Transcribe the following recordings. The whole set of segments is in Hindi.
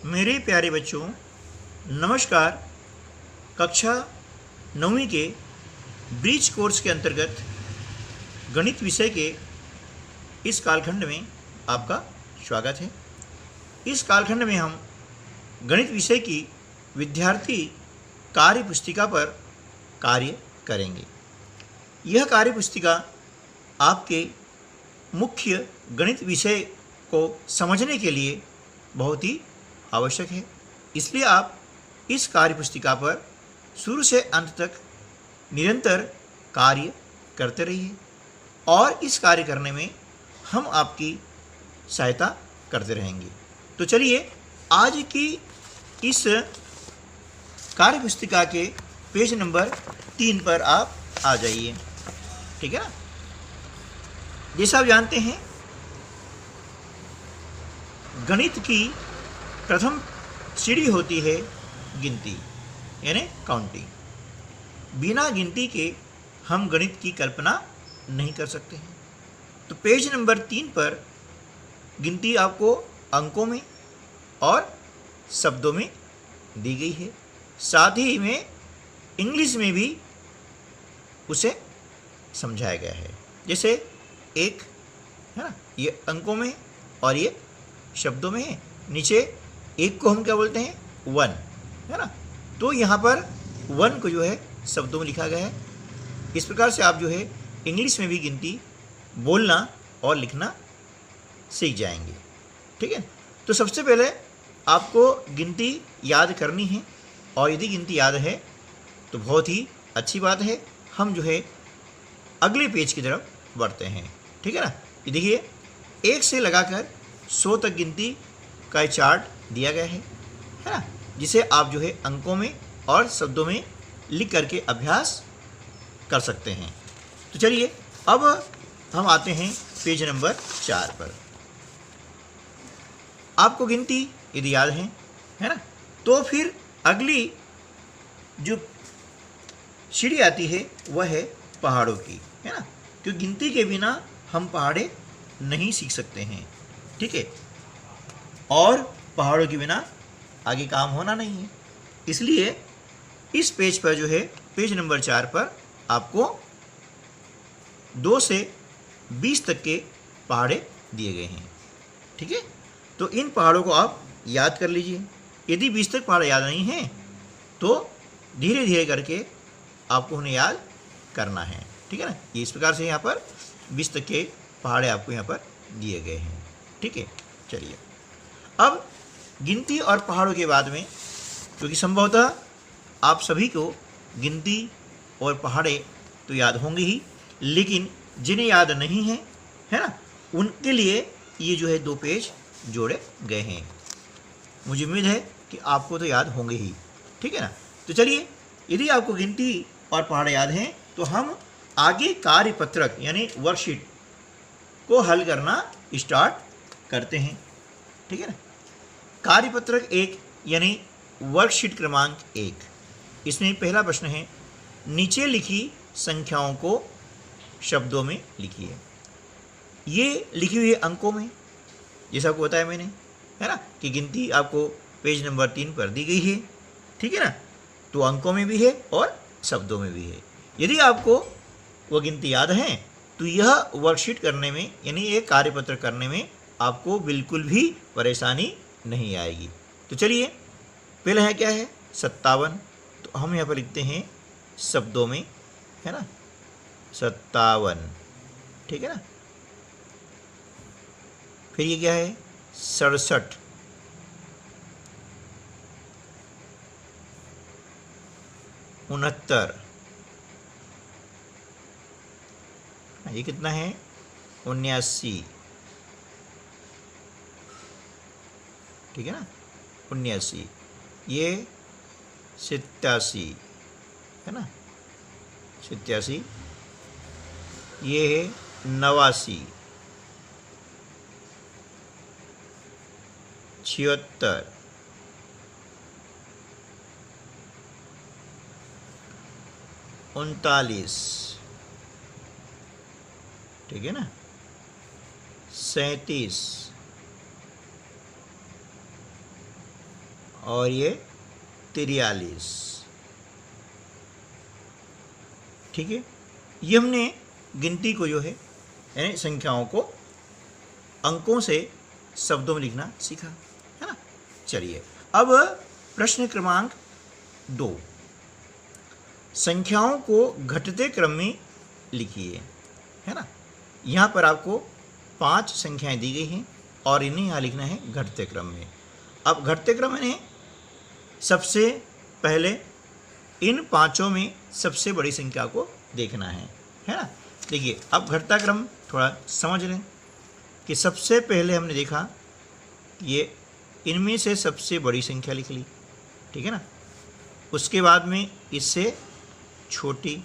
मेरे प्यारे बच्चों, नमस्कार। कक्षा 9वीं के ब्रिज कोर्स के अंतर्गत गणित विषय के इस कालखंड में आपका स्वागत है। इस कालखंड में हम गणित विषय की विद्यार्थी कार्य पुस्तिका पर कार्य करेंगे। यह कार्य पुस्तिका आपके मुख्य गणित विषय को समझने के लिए बहुत ही आवश्यक है, इसलिए आप इस कार्य पुस्तिका पर शुरू से अंत तक निरंतर कार्य करते रहिए और इस कार्य करने में हम आपकी सहायता करते रहेंगे। तो चलिए आज की इस कार्य पुस्तिका के पेज नंबर 3 पर आप आ जाइए। ठीक है ना। जैसा आप जानते हैं, गणित की प्रथम सीढ़ी होती है गिनती, यानी काउंटिंग। बिना गिनती के हम गणित की कल्पना नहीं कर सकते हैं। तो पेज नंबर 3 पर गिनती आपको अंकों में और शब्दों में दी गई है, साथ ही में इंग्लिश में भी उसे समझाया गया है। जैसे एक है ना, ये अंकों में और ये शब्दों में है। नीचे एक को हम क्या बोलते हैं, 1, है ना। तो यहाँ पर 1 को जो है शब्दों में लिखा गया है। इस प्रकार से आप जो है इंग्लिश में भी गिनती बोलना और लिखना सीख जाएंगे। ठीक है। तो सबसे पहले आपको गिनती याद करनी है, और यदि गिनती याद है तो बहुत ही अच्छी बात है। हम जो है अगले पेज की तरफ बढ़ते हैं। ठीक है ना। ये देखिए, 1 से लगाकर 100 तक गिनती का चार्ट दिया गया है ना, जिसे आप जो है अंकों में और शब्दों में लिख करके अभ्यास कर सकते हैं। तो चलिए अब हम आते हैं पेज नंबर 4 पर। आपको गिनती यदि याद है ना, तो फिर अगली जो सीढ़ी आती है वह है पहाड़ों की, है ना। क्योंकि गिनती के बिना हम पहाड़े नहीं सीख सकते हैं। ठीक है। और पहाड़ों के बिना आगे काम होना नहीं है। इसलिए इस पेज पर जो है पेज नंबर 4 पर आपको 2 से 20 तक के पहाड़े दिए गए हैं। ठीक है। तो इन पहाड़ों को आप याद कर लीजिए। यदि 20 तक पहाड़ याद नहीं हैं तो धीरे धीरे करके आपको उन्हें याद करना है। ठीक है ना। ये इस प्रकार से यहाँ पर 20 तक के पहाड़े आपको यहाँ पर दिए गए हैं। ठीक है। चलिए अब गिनती और पहाड़ों के बाद में, क्योंकि संभवतः आप सभी को गिनती और पहाड़े तो याद होंगे ही, लेकिन जिन्हें याद नहीं है, है ना, उनके लिए ये जो है 2 पेज जोड़े गए हैं। मुझे उम्मीद है कि आपको तो याद होंगे ही। ठीक है ना। तो चलिए, यदि आपको गिनती और पहाड़े याद हैं तो हम आगे कार्यपत्रक यानी वर्कशीट को हल करना स्टार्ट करते हैं। ठीक है ना। कार्यपत्रक 1 यानी वर्कशीट क्रमांक 1, इसमें पहला प्रश्न है, नीचे लिखी संख्याओं को शब्दों में लिखिए। ये लिखी हुई है अंकों में, जैसा आपको बताया मैंने, है ना, कि गिनती आपको पेज नंबर 3 पर दी गई है। ठीक है ना। तो अंकों में भी है और शब्दों में भी है। यदि आपको वो गिनती याद है तो यह वर्कशीट करने में यानी ये कार्यपत्र करने में आपको बिल्कुल भी परेशानी नहीं आएगी। तो चलिए, पहले है क्या है, 57। तो हम यहाँ पर लिखते हैं शब्दों में, है ना, 57। ठीक है ना। फिर ये क्या है, 67, 69, ये कितना है, 79। ठीक है ना, 79। ये 87, है ना, 87। ये है 89, 76, 39। ठीक है ना, 37, और ये 43। ठीक है, ये हमने गिनती को जो है यानी संख्याओं को अंकों से शब्दों में लिखना सीखा, है ना। चलिए अब प्रश्न क्रमांक 2, संख्याओं को घटते क्रम में लिखिए, है ना। यहाँ पर आपको 5 संख्याएं दी गई हैं और इन्हें यहाँ लिखना है घटते क्रम में। अब घटते क्रम में सबसे पहले इन 5 में सबसे बड़ी संख्या को देखना है ना। देखिए अब घटता क्रम थोड़ा समझ लें कि सबसे पहले हमने देखा ये इनमें से सबसे बड़ी संख्या लिख ली, ठीक है ना। उसके बाद में इससे छोटी,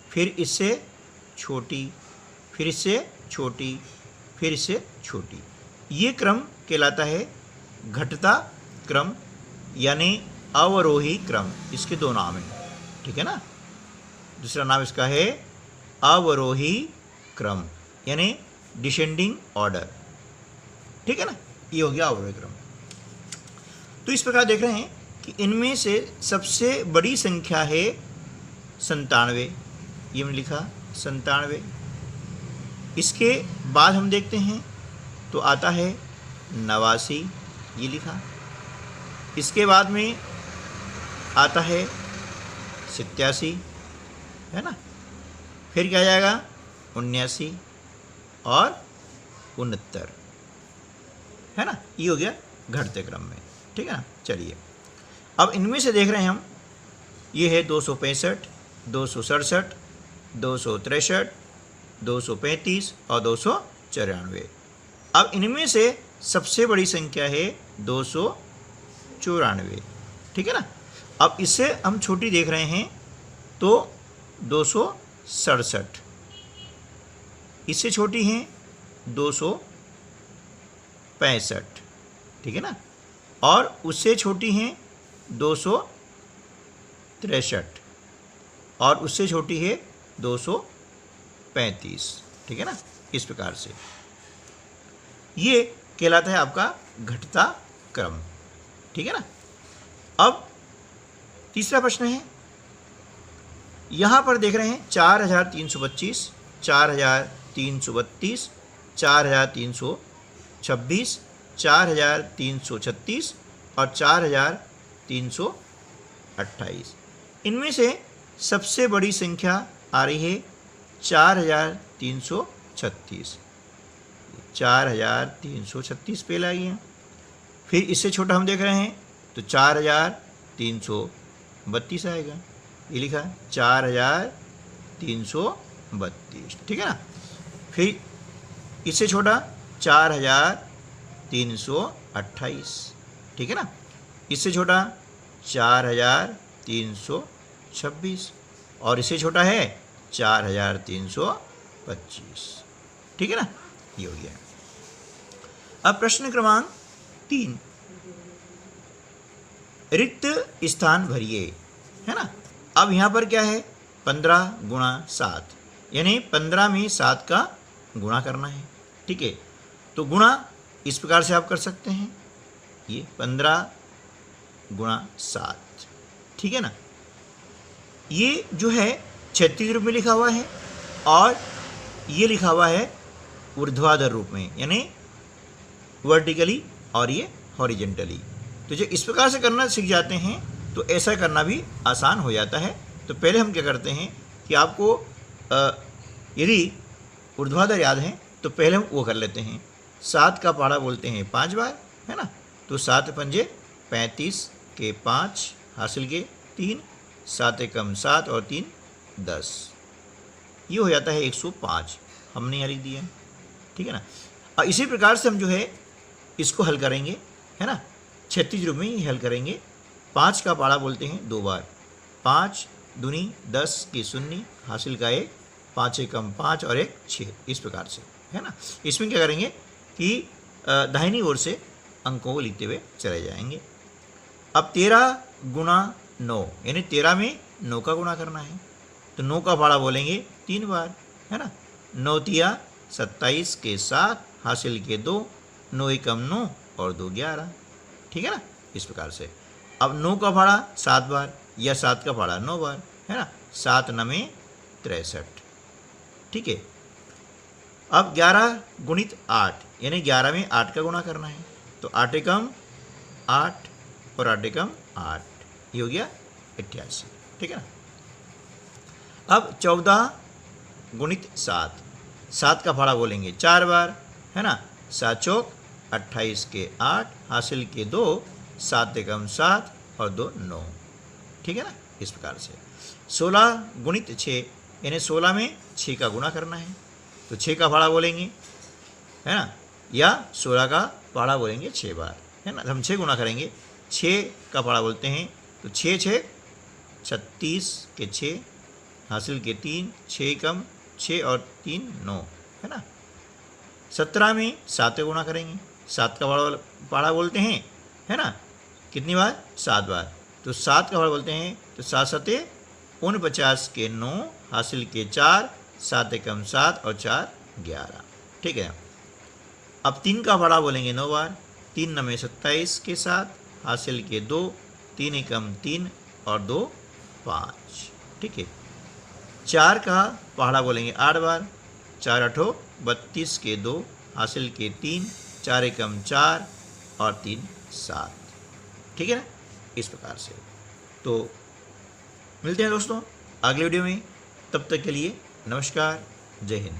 फिर इससे छोटी, फिर इससे छोटी, फिर इससे छोटी। ये क्रम कहलाता है घटता क्रम यानी अवरोही क्रम। इसके 2 नाम हैं, ठीक है ना। दूसरा नाम इसका है अवरोही क्रम यानी डिसेंडिंग ऑर्डर, ठीक है ना। ये हो गया अवरोही क्रम। तो इस प्रकार देख रहे हैं कि इनमें से सबसे बड़ी संख्या है 97, ये हमने लिखा 97। इसके बाद हम देखते हैं तो आता है 89, ये लिखा। इसके बाद में आता है 87, है ना। फिर क्या जाएगा 79 और 69, है ना। ये हो गया घटते क्रम में, ठीक है ना। चलिए अब इनमें से देख रहे हैं हम, ये है 265, 267, 263, 235 और 294। अब इनमें से सबसे बड़ी संख्या है 294, ठीक है ना। अब इससे हम छोटी देख रहे हैं तो 267, इससे छोटी हैं 265, ठीक है ना। और उससे छोटी हैं 263 और उससे छोटी है 235, ठीक है ना। इस प्रकार से ये कहलाता है आपका घटता क्रम, ठीक है ना। अब तीसरा प्रश्न है, यहाँ पर देख रहे हैं 4325, 4332, 4326, 4336 और 4328। इनमें से सबसे बड़ी संख्या आ रही है 4336, 4336 पहले आई है। फिर इससे छोटा हम देख रहे हैं तो 4332 आएगा, ये लिखा 4332, ठीक है ना। फिर इससे छोटा 4328, ठीक है ना। इससे छोटा 4326 और इससे छोटा है 4325, ठीक है ना। ये हो गया। अब प्रश्न क्रमांक 3, रिक्त स्थान भरिए, है ना। अब यहाँ पर क्या है 15 गुणा 7 यानी 15 में 7 का गुणा करना है, ठीक है। तो गुणा इस प्रकार से आप कर सकते हैं, ये 15 गुणा 7, ठीक है ना। ये जो है क्षैतिज रूप में लिखा हुआ है और ये लिखा हुआ है ऊर्ध्वाधर रूप में यानी वर्टिकली और ये हॉरिजेंटली। तो जो इस प्रकार से करना सीख जाते हैं तो ऐसा करना भी आसान हो जाता है। तो पहले हम क्या करते हैं कि आपको यदि ऊर्ध्वाधर याद है तो पहले हम वो कर लेते हैं। 7 का पहाड़ा बोलते हैं 5 बार, है ना। तो 7 पंजे 35 के 5 हासिल के 3, 7 एकम 7 और 3 10, ये हो जाता है 105। हमने यहाँ लिख दिया, ठीक है ना। और इसी प्रकार से हम जो है इसको हल करेंगे, है ना। क्षैतिज रूप में ही हल करेंगे। 5 का पहाड़ा बोलते हैं 2 बार, 5 दूनी 10 की 0 हासिल का 1, 5 एकम 5 और 1 6, इस प्रकार से, है ना। इसमें क्या करेंगे कि दाहिनी ओर से अंकों को लिखते हुए चले जाएंगे। अब 13 गुणा 9 यानी 13 में 9 का गुणा करना है। तो 9 का पहाड़ा बोलेंगे 3 बार, है ना। 9 तिया 27 के 7 हासिल के 2, 9 एकम 9 और 2 11, ठीक है ना। इस प्रकार से। अब 9 का पहाड़ा 7 बार या 7 का पहाड़ा 9 बार, है ना। 7 9 63, ठीक है। अब 11 गुणित 8, यानी 11 में 8 का गुणा करना है, तो 8 एकम 8 और 8 एकम 8, ये हो गया 88, ठीक है ना। अब 14 गुणित 7, 7 का पहाड़ा बोलेंगे 4 बार, है ना। 7 चौक 28 के 8, हासिल के 2, 7 एकम 7 और 2 9, ठीक है ना, इस प्रकार से। 16 गुणित 6, यानी 16 में 6 का गुणा करना है, तो 6 का पहाड़ा बोलेंगे, है ना, या 16 का पहाड़ा बोलेंगे 6 बार, है ना। हम 6 गुणा करेंगे, 6 का पहाड़ा बोलते हैं, तो 6 6 36 के 6, हासिल के 3, 6 कम 6 और 3 9, है ना। 17 में 7 का गुणा करेंगे, 7 का पहाड़ा बोलते हैं, है ना, कितनी बार 7 बार, तो 7 का पहाड़ा बोलते हैं, तो 7 7 49 के 9, हासिल के 4, 7 एकम 7 और 4 11, ठीक है। अब 3 का पहाड़ा बोलेंगे 9 बार, 3 9 27 के 7, हासिल के 2, 3 एकम 3 और 2 5, ठीक है। 4 का पहाड़ा बोलेंगे 8 बार, 4 8 32 के 2, हासिल के 3, 4 एकम 4 और 3 7, ठीक है ना, इस प्रकार से। तो मिलते हैं दोस्तों अगले वीडियो में, तब तक के लिए नमस्कार, जय हिंद।